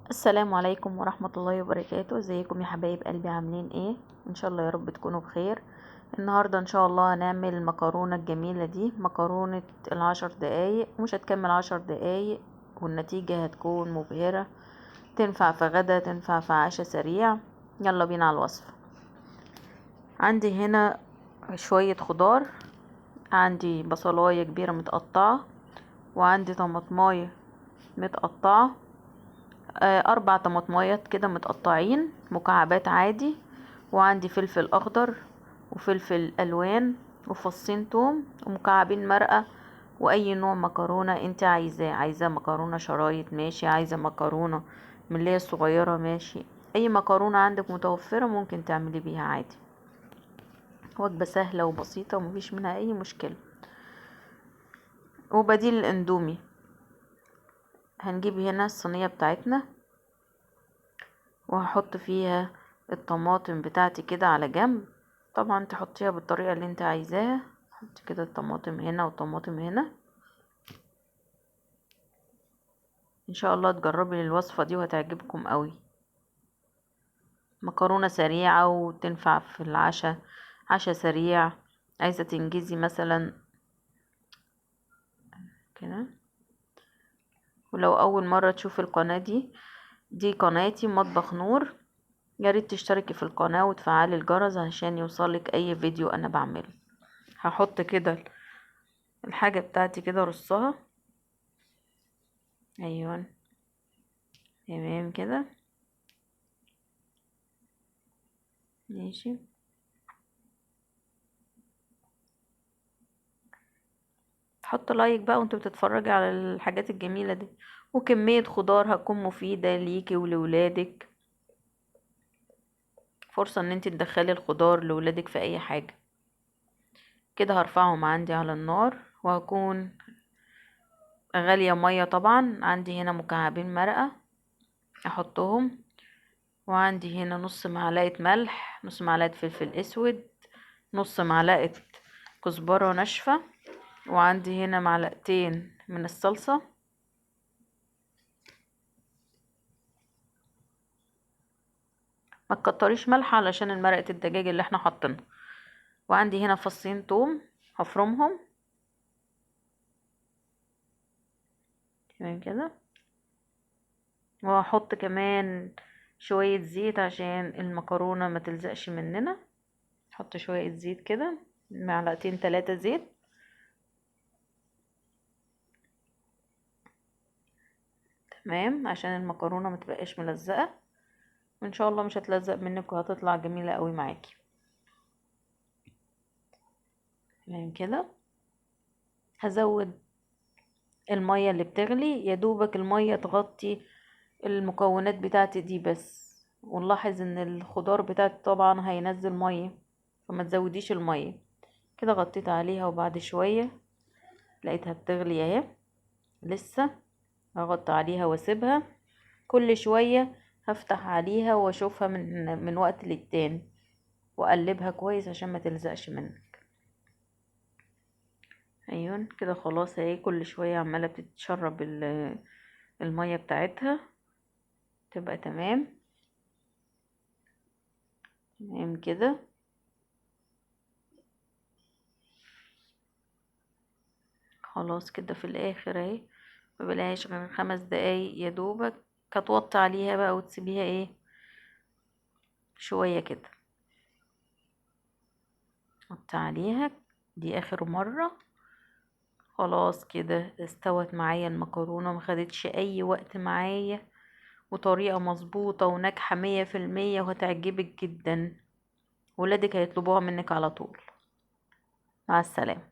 السلام عليكم ورحمة الله وبركاته. ازيكم يا حبايب قلبي؟ عاملين ايه؟ ان شاء الله يا رب تكونوا بخير. النهاردة ان شاء الله هنعمل المكرونة الجميلة دي، مكرونة ال10 دقايق، مش هتكمل 10 دقايق والنتيجة هتكون مبهرة. تنفع في غدا، تنفع في عشاء سريع. يلا بينا على الوصفة. عندي هنا شوية خضار، عندي بصلاية كبيرة متقطعة، وعندي طماطماية متقطعة، 4 طماطميات كده متقطعين مكعبات عادي، وعندي فلفل اخضر وفلفل الوان وفصين توم ومكعبين مرقة، واي نوع مكرونة انت عايزاه. عايزة مكرونة شرايط ماشي، عايزة مكرونة من اللي هي الصغيرة ماشي، اي مكرونة عندك متوفرة ممكن تعملي بيها عادي. وجبة سهلة وبسيطة ومفيش منها اي مشكلة. وبديل الاندومي، هنجيب هنا الصينية بتاعتنا وهحط فيها الطماطم بتاعتي كده على جنب. طبعا تحطيها بالطريقة اللي انت عايزاها. حط كده الطماطم هنا وطماطم هنا. ان شاء الله تجربي الوصفة دي وهتعجبكم قوي. مكرونة سريعة وتنفع في العشاء، عشاء سريع، عايزة تنجزي مثلا كده. ولو اول مرة تشوف القناة دي قناتي مطبخ نور. يا ريت تشتركي في القناة وتفعلي الجرس عشان يوصلك اي فيديو انا بعمله. هحط كده الحاجة بتاعتي كده رصها. ايوه تمام كده ماشي. حط لايك بقى وانت بتتفرجي على الحاجات الجميلة دي. وكمية خضار هتكون مفيدة ليكي ولولادك. فرصة ان انت تدخلي الخضار لولادك في اي حاجة. كده هرفعهم عندي على النار، وهكون غالية مية. طبعا عندي هنا مكعبين مرقة احطهم، وعندي هنا نص معلقة ملح، نص معلقة فلفل اسود، نص معلقة كزبرة ناشفة، وعندي هنا معلقتين من الصلصة. ما تكتريش ملح علشان مرقة الدجاج اللي احنا حاطينها. وعندي هنا فصين توم هفرمهم. تمام كده. وهحط كمان شوية زيت عشان المكرونة ما تلزقش مننا. حط شوية زيت كده، معلقتين 3 زيت. تمام، عشان المكرونة ما تبقاش ملزقة، وان شاء الله مش هتلزق منك وهتطلع جميلة قوي معاكي. تمام كده. هزود المية اللي بتغلي، يا دوبك المية تغطي المكونات بتاعتي دي بس. ونلاحظ ان الخضار بتاعتي طبعا هينزل مية، فما تزوديش المية. كده غطيت عليها، وبعد شوية لقيتها بتغلي اهي. لسه هغطي عليها واسيبها. كل شوية هفتح عليها واشوفها من وقت للتاني، واقلبها كويس عشان ما تلزقش منك. ايوه كده خلاص اهي. كل شوية عمالة بتتشرب المية بتاعتها. تبقى تمام. تمام كده. خلاص كده في الاخر اهي. مبلاش غير 5 دقايق يا دوبك. هتوطي عليها بقى وتسيبيها ايه شوية كده. حطي عليها. دي اخر مرة. خلاص كده استوت معايا المكرونة، مخدتش اي وقت معايا، وطريقة مظبوطة وناجحة 100%، وهتعجبك جدا. ولادك هيطلبوها منك على طول. مع السلامة.